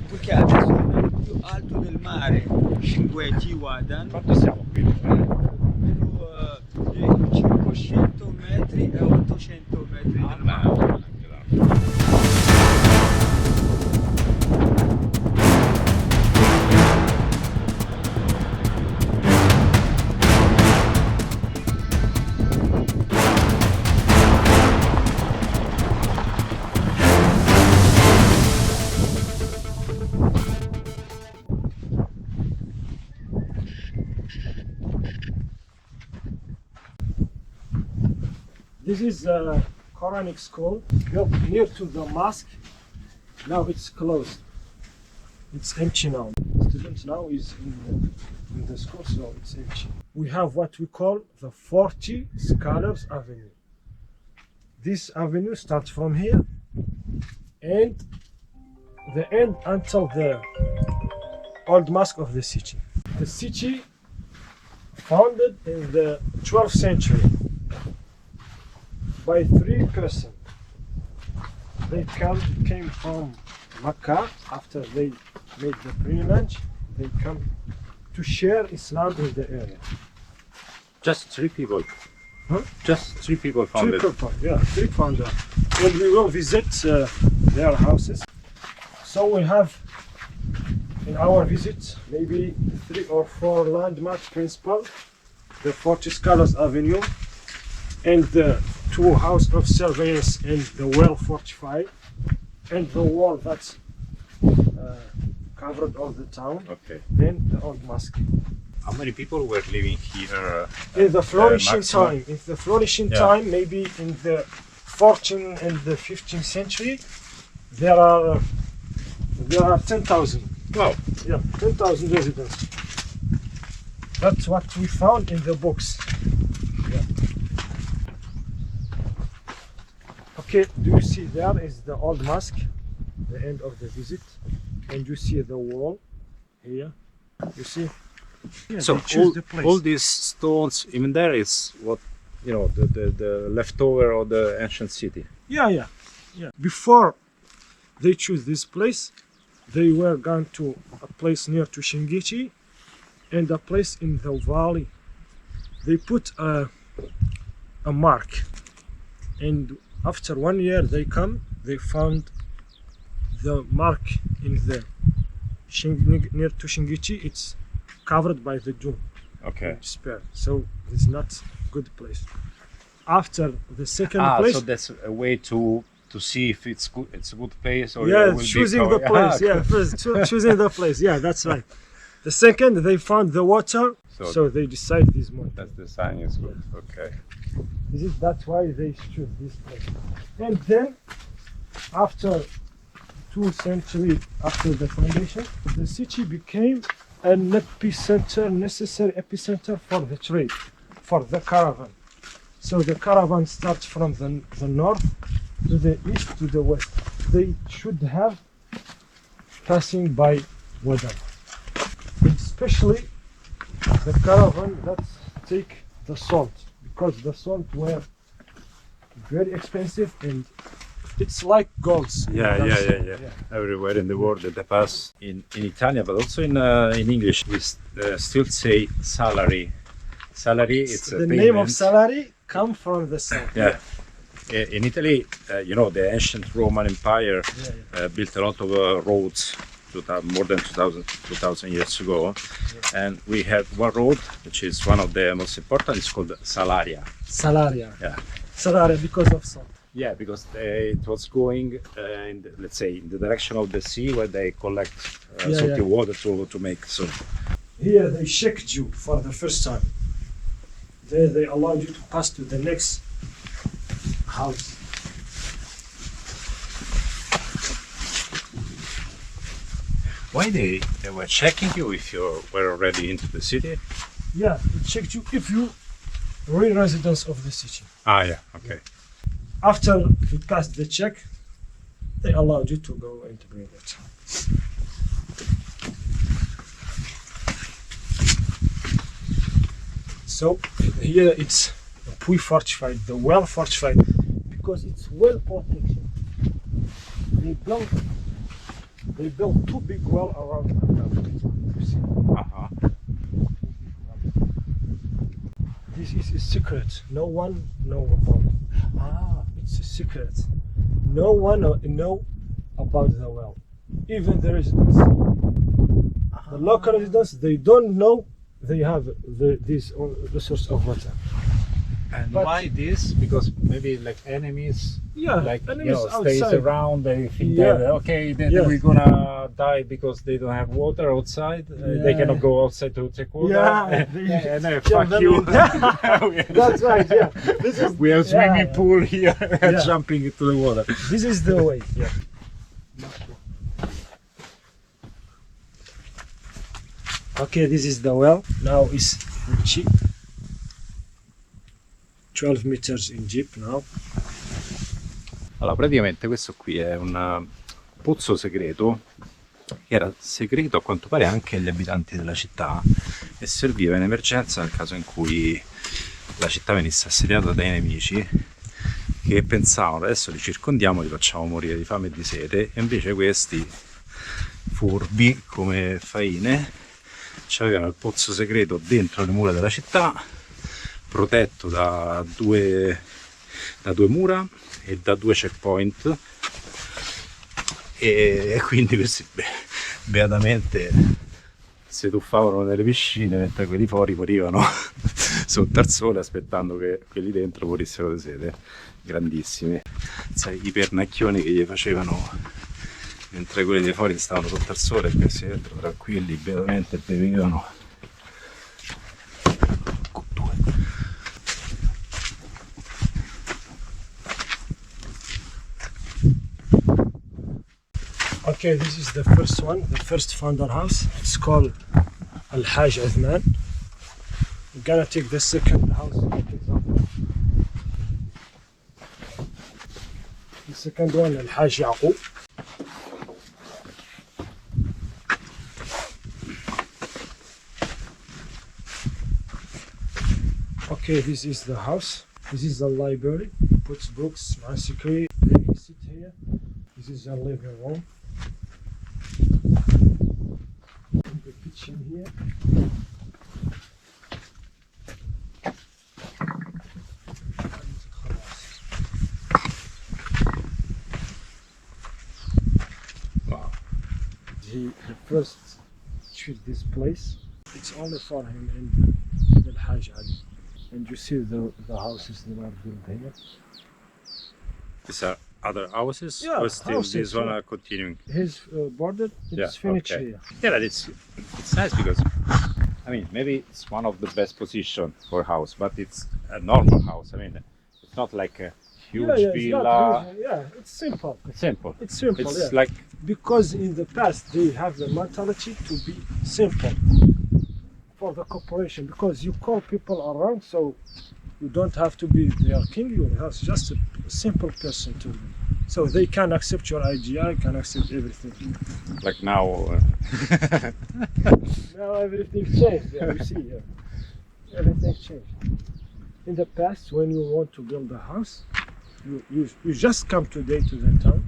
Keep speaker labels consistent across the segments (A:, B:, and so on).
A: Perché adesso è il più alto del mare, Cinquetti Wadan.
B: Quanto siamo qui?
A: Meno 500 metri e 800 metri del mare.
C: This is a Quranic school built near to the mosque. Now it's closed. It's empty now. Students now is in the school, so it's empty. We have what we call the 40 Scholars Avenue. This avenue starts from here and the end until the old mosque of the city. The city founded in the 12th century by three persons. They came from Mecca after they made the pilgrimage. They come to share Islam in the area.
B: Just 3 people.
C: Huh?
B: Just 3 people found it.
C: Three founders. And we will visit their houses. So we have in our visit maybe 3 or 4 landmark principles: the 40 Scholars Avenue and the 2 house of surveillance and the well fortified and the wall that's covered all the town.
B: Okay.
C: Then the old mosque.
B: How many people were living here?
C: In the flourishing
B: maximum?
C: time, maybe in the 14th and the 15th century, there are 10,000.
B: Wow.
C: Yeah, 10,000 residents. That's what we found in the books. Yeah. Okay, do you see there is the old mosque, the end of the visit, and you see the wall here. You see? Yeah,
B: So
C: they choose the place.
B: all these stones, even there is what, you know, the leftover of the ancient city.
C: Yeah. Before they choose this place, they were gone to a place near to Shingichi and a place in the valley. They put a mark, and after 1 year they found the mark in the near to Shingichi. It's covered by the dune.
B: Okay.
C: Spare. So it's not good place. After the second place,
B: so that's a way to see if it's good. It's a good place, or
C: yeah,
B: it will
C: choosing
B: be
C: the place. Yeah, first choosing the place. Yeah, that's right. The second, they found the water, so they decide this mountain.
B: That's the sign is good. Okay.
C: That's why they choose this place. And then, after 2 centuries after the foundation, the city became an necessary epicenter for the trade, for the caravan. So the caravan starts from the north to the east to the west. They should have passing by Wadan. Especially the caravan that take the salt, because the salt were very expensive and it's like golds.
B: Yeah. Everywhere in the world that they pass in Italian, but also in English, we still say salary. Salary, it's
C: the
B: a
C: name of
B: payment.
C: salary come from the salt.
B: Yeah. In Italy, you know, the ancient Roman Empire built a lot of roads more than 2000 years ago. And we had one road, which is one of the most important. It's called Salaria.
C: Salaria.
B: Yeah.
C: Salaria because of salt.
B: Yeah, because it was going, let's say, in the direction of the sea where they collect salty water to make soap.
C: Here they checked you for the first time. Then they allowed you to pass to the next house.
B: Why they were checking you if you were already into the city?
C: Yeah, they checked you if you were residents of the city.
B: Ah, yeah, okay.
C: After you passed the check, they allowed you to go and to bring it. So here it's Puy fortified, the well fortified, because it's well protection. They built two big well around the city.
B: Uh-huh.
C: This is a secret. No one knows about it. Ah, it's a secret. No one know about the well. Even the residents. The local residents, they don't know they have this source of water.
B: And
C: But-
B: why this? Because maybe like enemies,
C: Yeah,
B: like
C: enemies
B: stays
C: outside.
B: around. They think
C: Yeah.
B: that okay, then
C: Yeah.
B: we're gonna die because they don't have water outside. They
C: Yeah.
B: cannot go outside to take water.
C: Yeah,
B: and then
C: kill
B: fuck
C: them
B: you.
C: in. That's right. Yeah, this is
B: We have swimming pool here,
C: Yeah.
B: jumping into the water.
C: This is the way. Yeah. Okay, this is the well. Now is cheap. 12 meters in deep now.
B: Allora, praticamente questo qui è un pozzo segreto che era segreto a quanto pare anche agli abitanti della città e serviva in emergenza nel caso in cui la città venisse assediata dai nemici che pensavano adesso li circondiamo, li facciamo morire di fame e di sete, e invece questi furbi come faine c'avevano il pozzo segreto dentro le mura della città, protetto da due mura e da 2 checkpoint, e quindi questi beatamente si tuffavano nelle piscine mentre quelli fuori morivano sotto al sole aspettando che quelli dentro morissero di sete. Grandissimi, sai, i pernacchioni che gli facevano mentre quelli di fuori stavano sotto al sole e questi dentro tranquilli beatamente bevevano.
C: Okay, this is the first one, the first founder house. It's called Al Haj Uthman. We're gonna take the second house for example. The second one, Al Haj Yaqub. Okay, this is the house. This is the library. Puts books, security. They can sit here. This is a living room. The kitchen here.
B: Wow.
C: He first choose this place. It's only for him and the Hajj Ali. And you see the houses that are built here.
B: These are other houses?
C: Yeah,
B: or still
C: houses,
B: this one
C: yeah.
B: are continuing?
C: His border is finished
B: okay.
C: here.
B: Yeah, but it's nice because I mean maybe it's one of the best position for a house, but it's a normal house. I mean it's not like a huge
C: It's
B: villa.
C: not huge. Yeah, it's simple.
B: It's simple.
C: It's simple.
B: It's
C: yeah.
B: like
C: Because in the past they have the mentality to be simple for the corporation, because you call people around, so you don't have to be their king, you have just a simple person to them. So they can accept your idea, can accept everything.
B: like now.
C: Now everything changed, yeah, you see, yeah. Everything changed. In the past, when you want to build a house, you just come today to the town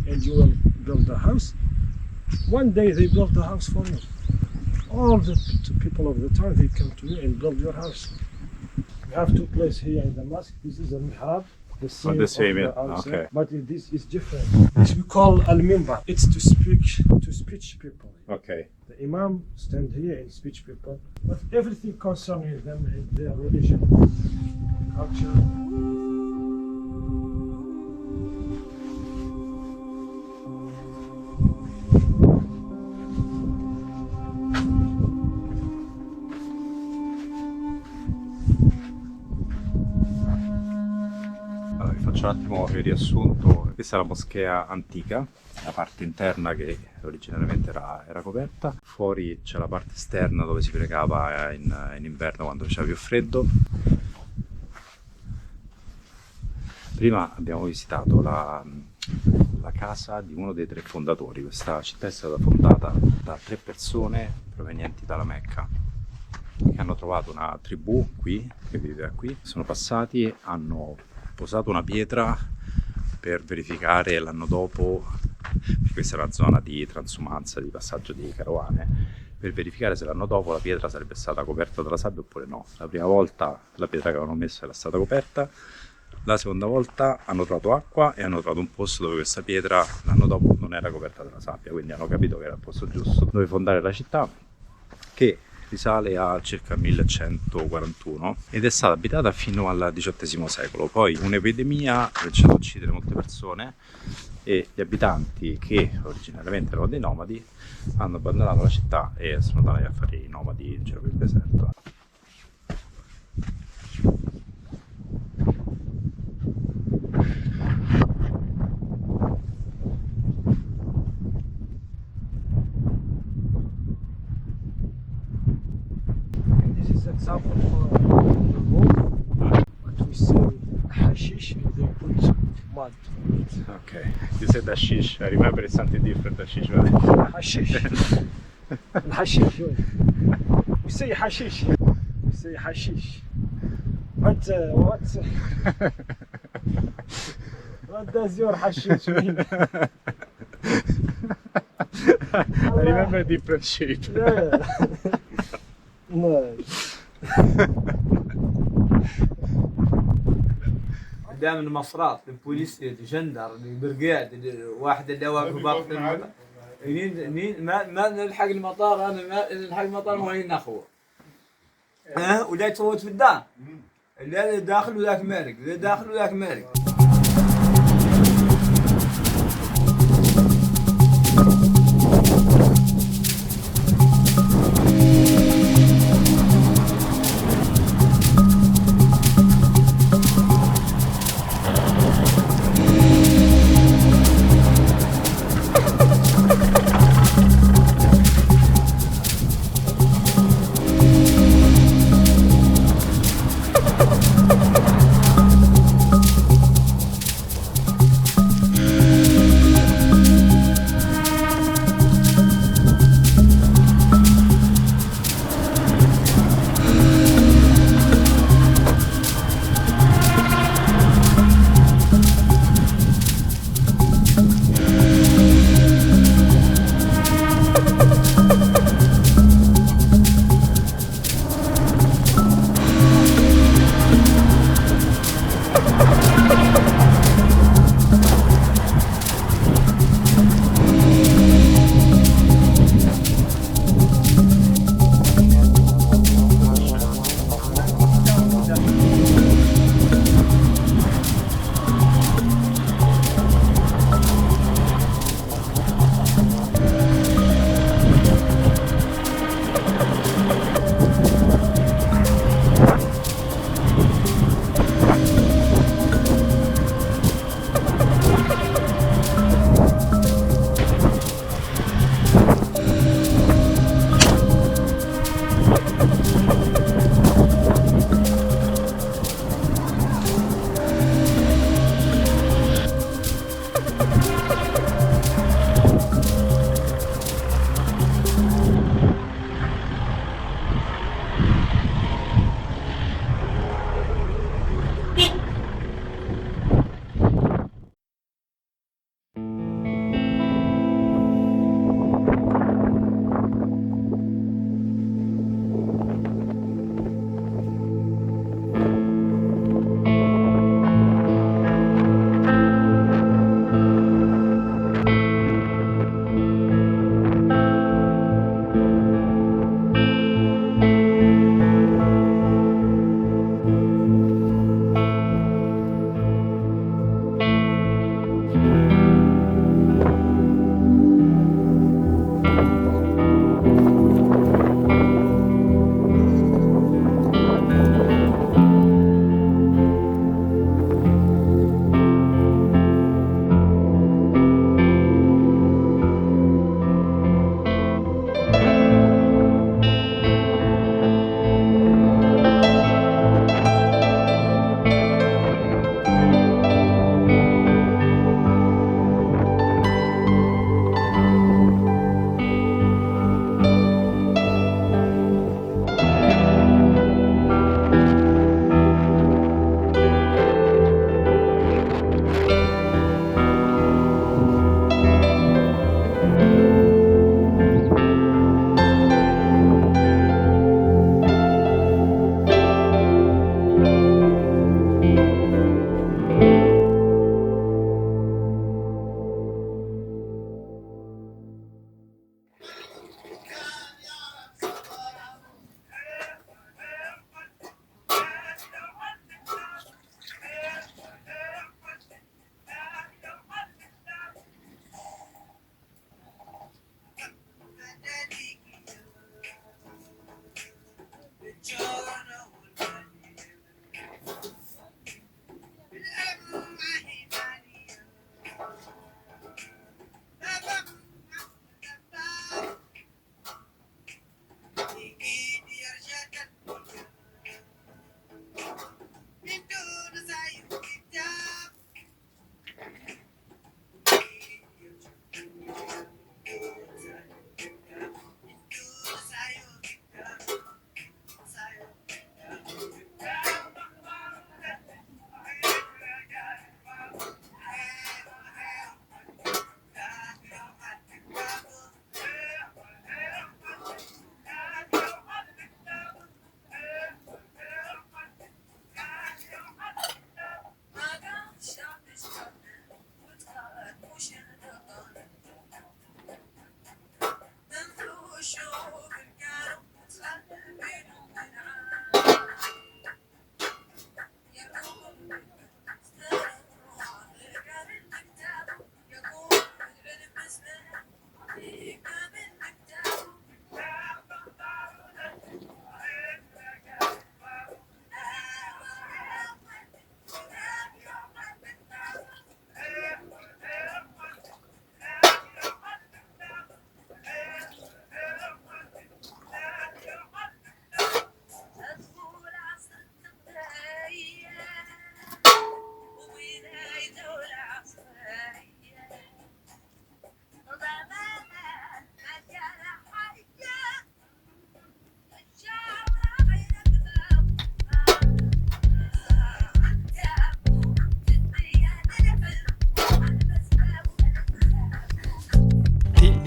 C: and you will build the house. One day they build the house for you. All the people of the town, they come to you and build your house. You have two places here in the mosque. This is a mihrab the same,
B: the same,
C: of
B: yeah.
C: the outside,
B: Okay.
C: but this is different. This we call al-minbar. It's to speech people.
B: Ok.
C: The imam stand here and speech people, but everything concerning them and their religion, culture.
B: Allora, vi faccio un attimo il riassunto. Questa è la moschea antica, la parte interna che originariamente era coperta. Fuori c'è la parte esterna dove si pregava in inverno quando faceva più freddo. Prima abbiamo visitato la casa di uno dei 3 fondatori. Questa città è stata fondata da 3 persone provenienti dalla Mecca, che hanno trovato una tribù qui, che viveva qui. Sono passati, hanno posato una pietra per verificare l'anno dopo, perché questa è una zona di transumanza, di passaggio di carovane, per verificare se l'anno dopo la pietra sarebbe stata coperta dalla sabbia oppure no. La prima volta la pietra che avevano messo era stata coperta, la seconda volta hanno trovato acqua e hanno trovato un posto dove questa pietra l'anno dopo non era coperta dalla sabbia, quindi hanno capito che era il posto giusto dove fondare la città, che risale a circa 1141 ed è stata abitata fino al XVIII secolo. Poi un'epidemia ha cominciato a uccidere molte persone e gli abitanti, che originariamente erano dei nomadi, hanno abbandonato la città e sono andati a fare i nomadi in giro per il deserto.
C: This is example for the road, but we say hashish and they put mud.
B: Ok, you said hashish, I remember it's something different hashish.
C: Hashish. Hashish. We say hashish. We say hashish. But what does your hashish mean?
B: I remember a different shape.
C: Yeah. No.
A: قدام المصرات البوليس الجندر البرقاد واحد اللي واقف باقي ما نلحق المطار. انا ما نلحق المطار وين نخوه ولا يتفوت في الدار اللي داخل وذاك مارق اللي داخل وذاك مارق.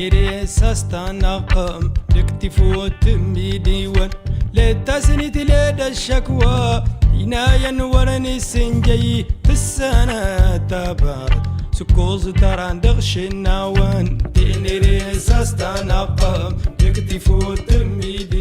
D: نيري ساستنقم لكتفوت ميديون لتسنيت لدى الشكوى عناية ورني السنجي في السنة تبارد سكوز تران دغش النوان نيري ساستنقم لكتفوت ميديون